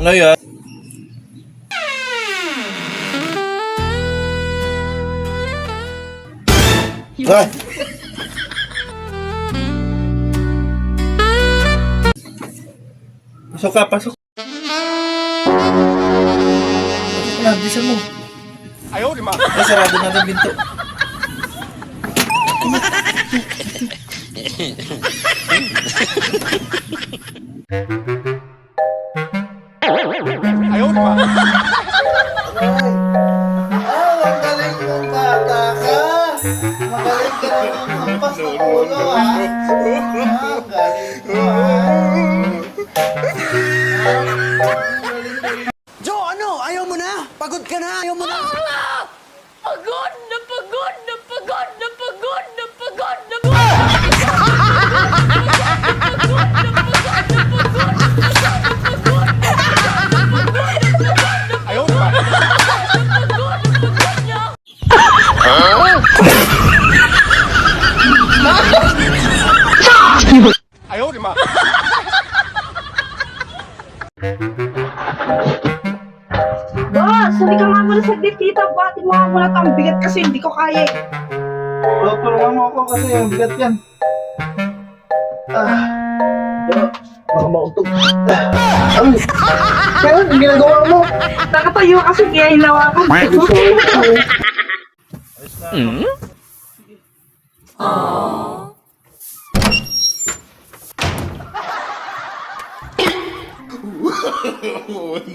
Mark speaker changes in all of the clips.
Speaker 1: Ano yan? Ay! Pasok ka, pasok. Pasok na, bisa mo.
Speaker 2: Ayaw, di ma.
Speaker 1: Ay, sarado na ng binto.
Speaker 2: Ayaw, di ma.
Speaker 3: Ang galing mong bata ka. Magaling ka na ng hampas ng ulo, ha? Ang galing mo,
Speaker 4: Joe, ano? Ayaw mo na? Pagod ka na? Ayaw mo na?
Speaker 5: Pagod na pagod na pagod na pagod na pagod na pagod.
Speaker 2: Ayaw, di ma. Ayaw, di ma.
Speaker 6: Boss, hindi ka nga muna saglit dito. Bati mo nga muna ang bigat kasi hindi ko kaya.
Speaker 3: Tulungan mo ako kasi ang bigat yan. Baka mautog. Ay! Kaya, ang ginagawa mo?
Speaker 6: Nakatayo kasi kaya hinawakan.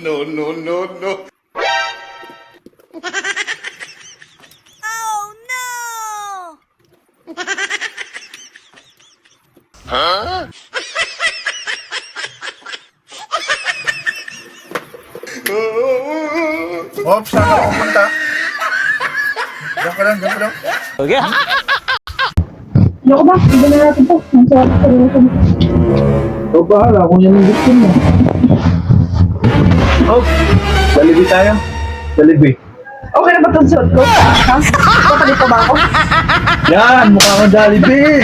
Speaker 1: No, no, no, no.
Speaker 5: Oh no!
Speaker 1: Ops, saan ka pupunta? Diyan ka lang, diyan ka lang.
Speaker 6: Loko ba? Hindi na natin to. Ang sarap sa luto.
Speaker 3: Ikaw bahala kung yan ang gusto mo. Oh, Jollibee tayo. Jollibee.
Speaker 6: Okay na ba itong suot ko? Ha? Papalit pa ba ako?
Speaker 3: Yan, mukha kang Jollibee.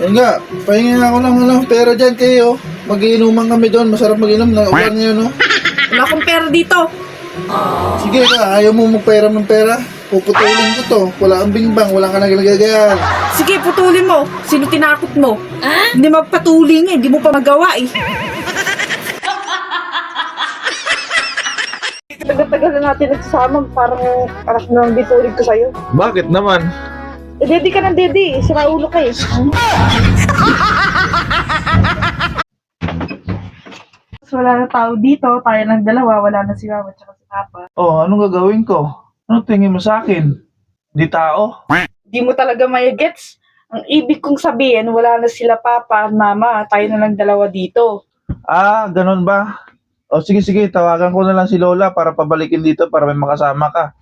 Speaker 3: Ayun nga, pahingi ako ng pera dyan kayo. Magiinuman kami doon, masarap maginom na ulan ngayon, no?
Speaker 6: Wala akong pera dito.
Speaker 3: Sige ka, ayaw mo magpera ng pera. Puputulin ko to. Wala kang bingbang, wala ka naglagagayan.
Speaker 6: Sige, putulin mo. Sino tinakot mo? Hindi magpatuling eh. Hindi mo pa magawa eh. Tagal-tagal na natin nagsasama. Parang anak na lang ditulig ko sa'yo.
Speaker 3: Bakit naman?
Speaker 6: Eh, daddy ka ng daddy. Sira ulo ka eh. Wala na tao dito. Tayo ng dalawa. Wala na si Mama at si Papa.
Speaker 3: Oh, anong gagawin ko? Ano tingin mo sa akin? Di tao?
Speaker 6: Di mo talaga may gets. Ang ibig kong sabihin, wala na sila Papa at Mama. Tayo na lang dalawa dito.
Speaker 3: Ah, ganun ba? O sige, tawagan ko na lang si Lola para pabalikin dito para may makasama ka.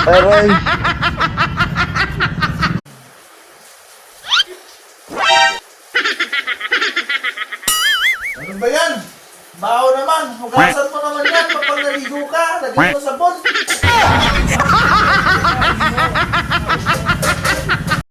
Speaker 3: Aray! Ano ba yan? Baho naman! Hugasan mo naman yan kapag naligo ka! Lagyan mo sa sabon!